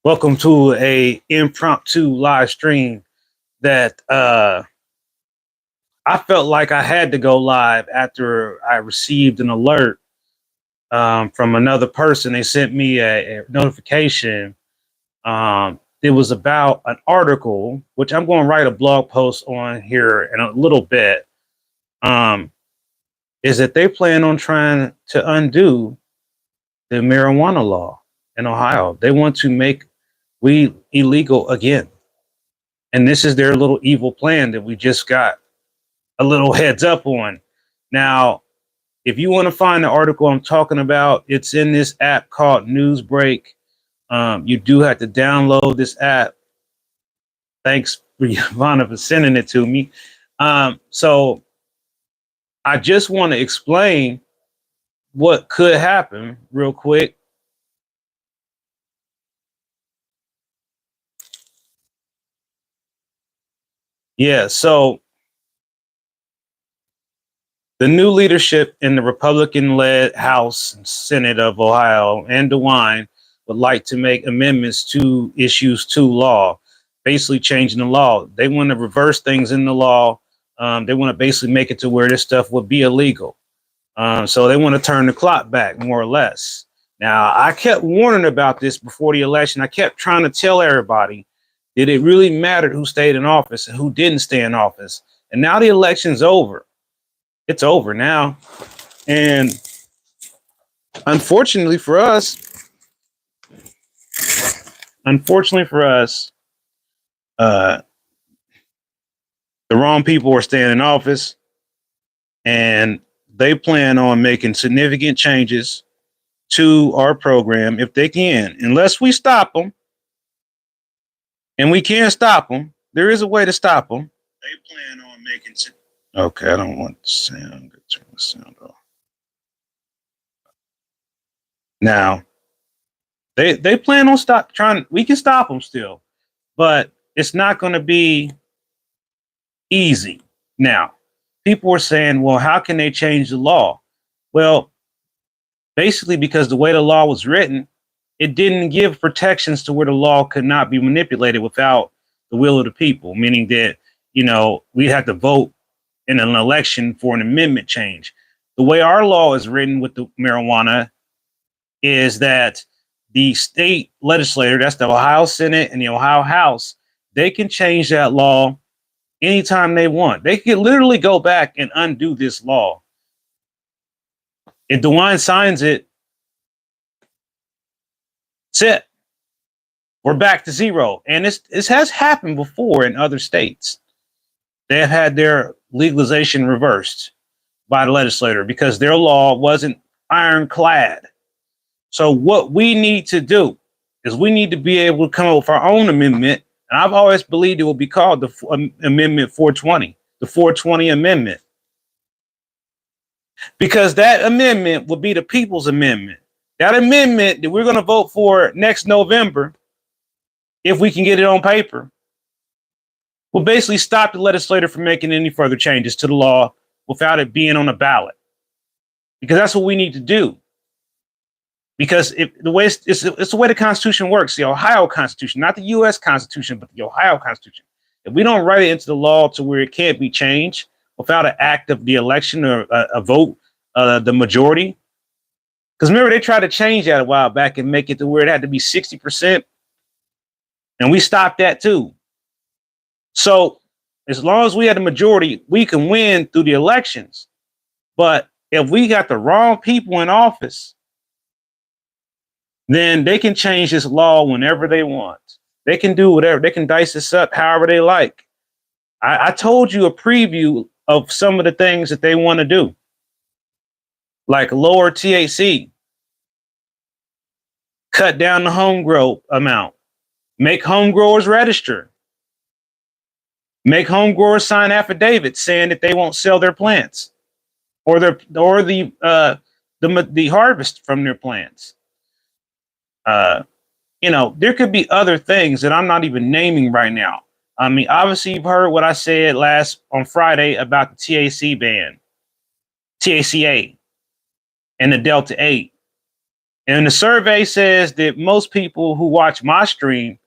Welcome to a impromptu live stream that I felt like I had to go live after I received an alert from another person. They sent me a notification. It was about an article, which I'm going to write a blog post on here in a little bit. Um, is that they plan on trying to undo the marijuana law in Ohio? They want to make weed illegal again. And this is their little evil plan that we just got a little heads up on. Now, if you want to find the article I'm talking about, it's in this app called Newsbreak. You do have to download this app. Thanks for Ivana for sending it to me. So I just want to explain what could happen real quick. Yeah, so the new leadership in the Republican-led House and Senate of Ohio and DeWine would like to make amendments to issues 2 law, basically changing the law. They want to reverse things in the law. They want to basically make it to where this stuff would be illegal. So they want to turn the clock back, more or less. Now, I kept warning about this before the election. I kept trying to tell everybody that it really mattered who stayed in office and who didn't stay in office. And now the election's over. It's over now. And unfortunately for us, uh, the wrong people are staying in office, and they plan on making significant changes to our program if they can, unless we stop them. And we can stop them. There is a way to stop them. They plan on making. Okay, I don't want sound. Turn the sound off. Now, they plan on stop trying. We can stop them still, but it's not going to be easy. Now, people are saying, well, how can they change the law? Well, basically, because the way the law was written, it didn't give protections to where the law could not be manipulated without the will of the people, meaning that, we have to vote in an election for an amendment change. The way our law is written with the marijuana is that the state legislator, that's the Ohio Senate and the Ohio House, they can change that law anytime they want. They can literally go back and undo this law. If DeWine signs it, that's it. We're back to zero. And this has happened before in other states. They have had their legalization reversed by the legislator because their law wasn't ironclad. So what we need to do is we need to be able to come up with our own amendment. And I've always believed it will be called the Amendment 420, the 420 Amendment. Because that amendment will be the people's amendment. That amendment that we're going to vote for next November, if we can get it on paper, will basically stop the legislator from making any further changes to the law without it being on a ballot. Because that's what we need to do. Because it's the way the Constitution works, the Ohio Constitution, not the U.S. Constitution, but the Ohio Constitution. If we don't write it into the law to where it can't be changed without an act of the election or a vote, the majority. Because remember, they tried to change that a while back and make it to where it had to be 60%. And we stopped that too. So as long as we had the majority, we can win through the elections. But if we got the wrong people in office, then they can change this law whenever they want. They can do whatever. They can dice this up however they like. I told you a preview of some of the things that they want to do, like lower THC, cut down the home grow amount, make home growers register, make home growers sign affidavits saying that they won't sell their plants or the harvest from their plants. There could be other things that I'm not even naming right now. I mean, obviously you've heard what I said on Friday about the THC ban, THCA, and the Delta 8. And the survey says that most people who watch my stream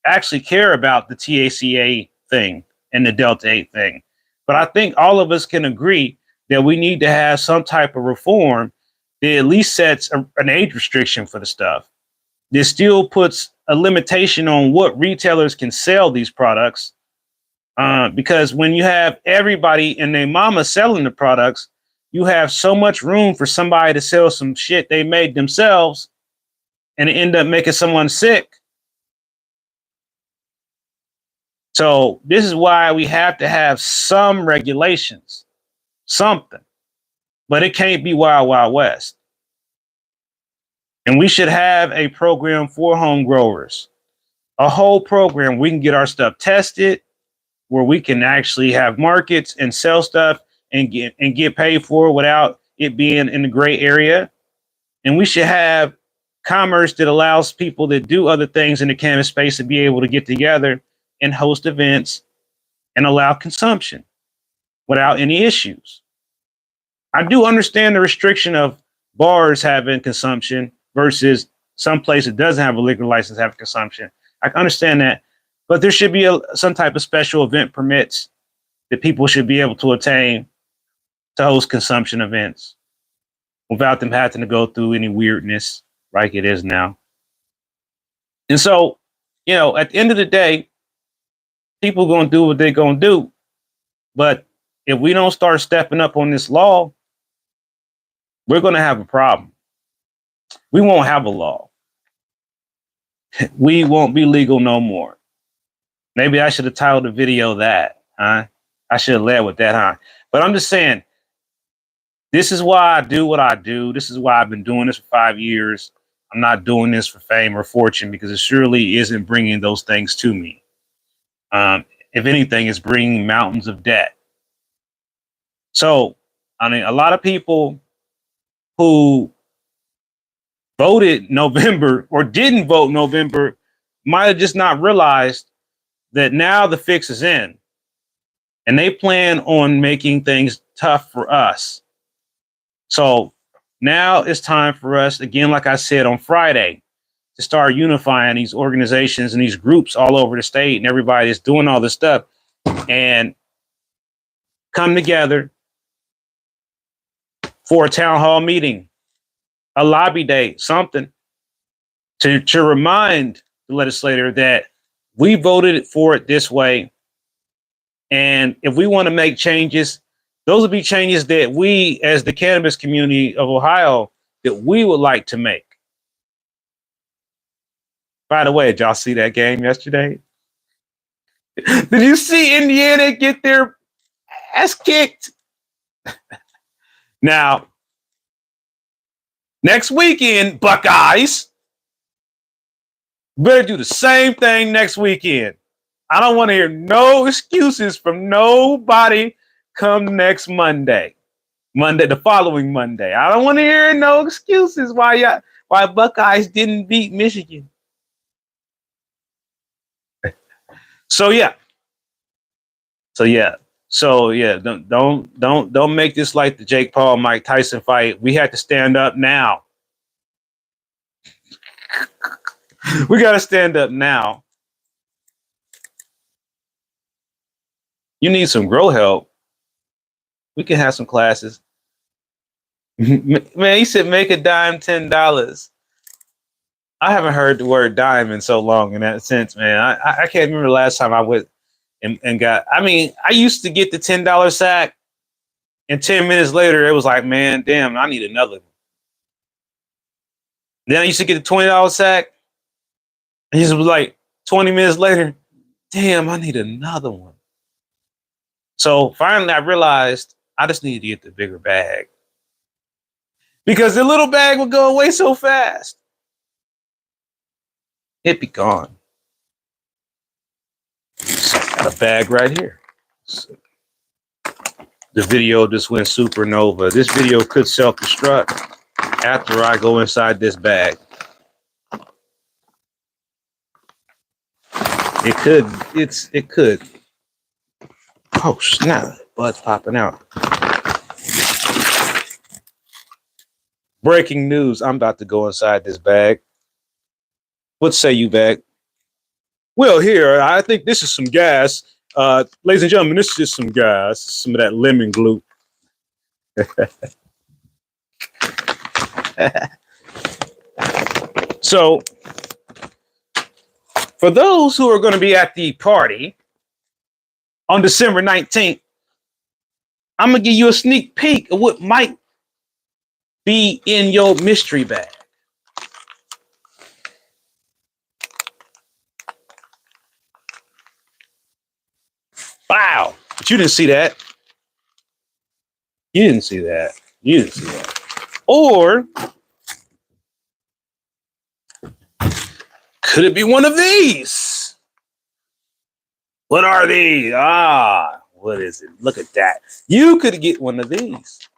actually care about the THCA thing and the Delta 8 thing. But I think all of us can agree that we need to have some type of reform that at least sets an age restriction for the stuff. This still puts a limitation on what retailers can sell these products. Because when you have everybody and their mama selling the products, you have so much room for somebody to sell some shit they made themselves and end up making someone sick. So this is why we have to have some regulations, something, but it can't be Wild Wild West. And we should have a program for home growers, a whole program. We can get our stuff tested, where we can actually have markets and sell stuff and get paid for it without it being in the gray area. And we should have commerce that allows people that do other things in the cannabis space to be able to get together and host events and allow consumption without any issues. I do understand the restriction of bars having consumption versus some place that doesn't have a liquor license having consumption. I understand that. But there should be some type of special event permits that people should be able to attain to host consumption events without them having to go through any weirdness like it is now. And so, at the end of the day, people are going to do what they're going to do. But if we don't start stepping up on this law, we're going to have a problem. We won't have a law. We won't be legal no more. Maybe I should have titled the video that, huh? I should have led with that, huh? But I'm just saying, this is why I do what I do. This is why I've been doing this for 5 years. I'm not doing this for fame or fortune because it surely isn't bringing those things to me. If anything, it's bringing mountains of debt. So, I mean, a lot of people who voted November or didn't vote November might have just not realized that now the fix is in and they plan on making things tough for us. So now it's time for us, again, like I said on Friday, to start unifying these organizations and these groups all over the state and everybody that's doing all this stuff and come together for a town hall meeting, a lobby day, something to remind the legislator that we voted for it this way. And if we want to make changes, those will be changes that we, as the cannabis community of Ohio, that we would like to make. By the way, did y'all see that game yesterday? Did you see Indiana get their ass kicked? Now, next weekend, Buckeyes better do the same thing next weekend. I don't want to hear no excuses from nobody come next Monday, the following Monday. I don't want to hear no excuses why Buckeyes didn't beat Michigan. So yeah. Don't make this like the Jake Paul Mike Tyson fight. We had to stand up now. We got to stand up now. You need some grow help. We can have some classes. Man, he said make a dime $10. I haven't heard the word dime in so long in that sense, man. I can't remember the last time I went and got. I mean, I used to get the $10 sack, and 10 minutes later, it was like, man, damn, I need another one. Then I used to get the $20 sack, and it was like 20 minutes later, damn, I need another one. So finally, I realized I just needed to get the bigger bag because the little bag would go away so fast. It'd be gone. So I got a bag right here. So the video just went supernova. This video could self-destruct after I go inside this bag. It could. It could. Oh snap! Blood's popping out. Breaking news. I'm about to go inside this bag. What say you, bag? Well, here, I think this is some gas. Ladies and gentlemen, this is just some gas. Some of that lemon glue. So, for those who are going to be at the party on December 19th, I'm going to give you a sneak peek of what might be in your mystery bag. Wow. But you didn't see that. You didn't see that. You didn't see that. Or could it be one of these? What are these? Ah, what is it? Look at that. You could get one of these.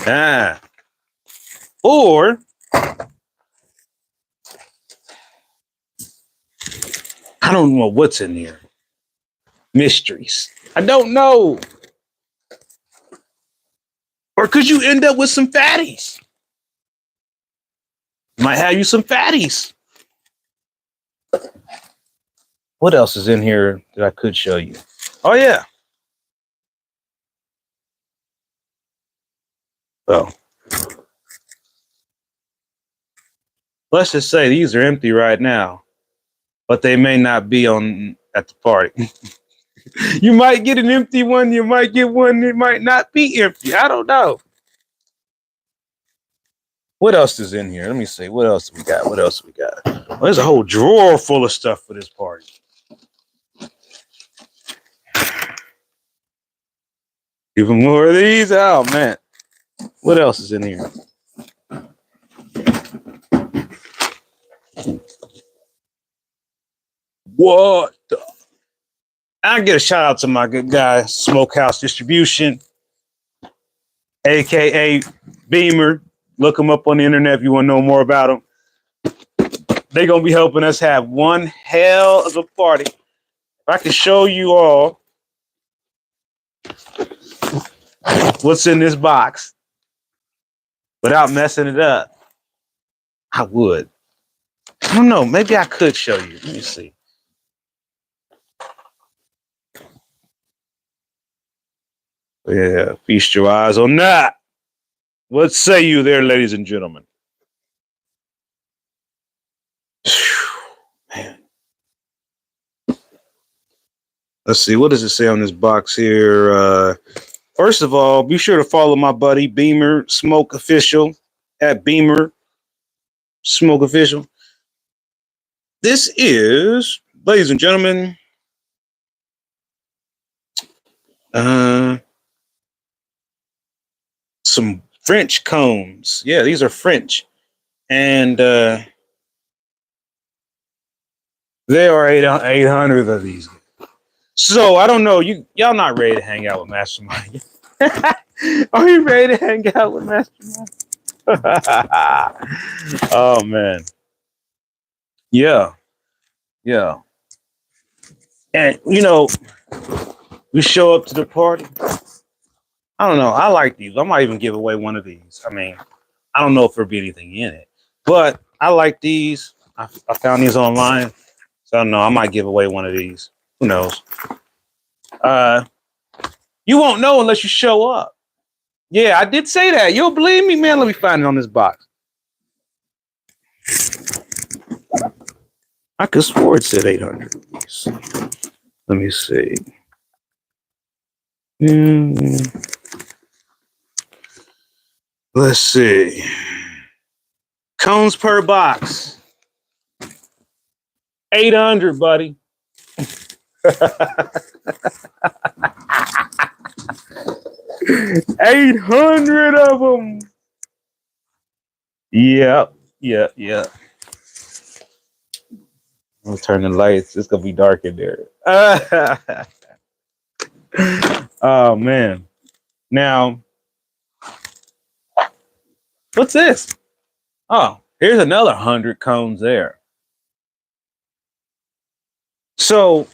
Ah. Or I don't know what's in here. Mysteries. I don't know. Or could you end up with some fatties? Might have you some fatties. What else is in here that I could show you? Oh, yeah. Well, let's just say these are empty right now, but they may not be on at the party. You might get an empty one. You might get one that might not be empty. I don't know. What else is in here? Let me see. What else we got? What else we got? Well, there's a whole drawer full of stuff for this party. Even more of these. Oh man. What else is in here? What? I get a shout out to my good guy, Smokehouse Distribution, aka Beamer. Look them up on the internet if you want to know more about them. They're gonna be helping us have one hell of a party. If I can show you all what's in this box without messing it up, I would. I don't know. Maybe I could show you. Let me see. Yeah, feast your eyes on that. What say you there, ladies and gentlemen? Man. Let's see. What does it say on this box here? First of all, be sure to follow my buddy Beamer Smoke Official at Beamer Smoke Official. This is, ladies and gentlemen, some French cones. Yeah, these are French. And there are 800 of these. So I don't know. Y'all not ready to hang out with Mastermind? Are you ready to hang out with Mastermind? Oh man. Yeah. Yeah. And you know, we show up to the party. I don't know. I like these. I might even give away one of these. I mean, I don't know if there'll be anything in it, but I like these. I found these online. So I don't know. I might give away one of these. Who knows? You won't know unless you show up. Yeah, I did say that. You'll believe me, man. Let me find it on this box. I could swear it said 800. Let me see. Let's see. Cones per box. 800, buddy. 800 of them. Yep. I'll turn the lights. It's gonna be dark in there. Oh man. Now, what's this? Oh, here's another 100 cones there. So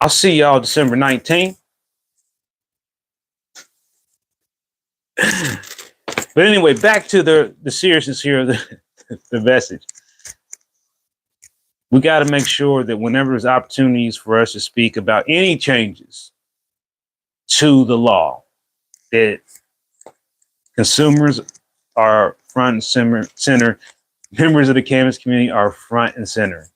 I'll see y'all December 19th. But anyway, back to the seriousness here of the message. We got to make sure that whenever there's opportunities for us to speak about any changes to the law, that consumers are front and center, members of the cannabis community are front and center.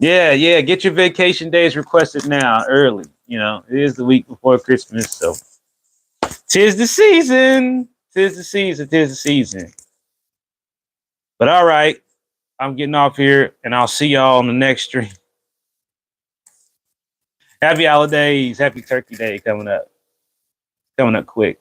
Yeah, get your vacation days requested now, early. You know, it is the week before Christmas, so tis the season. Tis the season. Tis the season. But all right, I'm getting off here, and I'll see y'all on the next stream. Happy holidays. Happy Turkey Day coming up quick.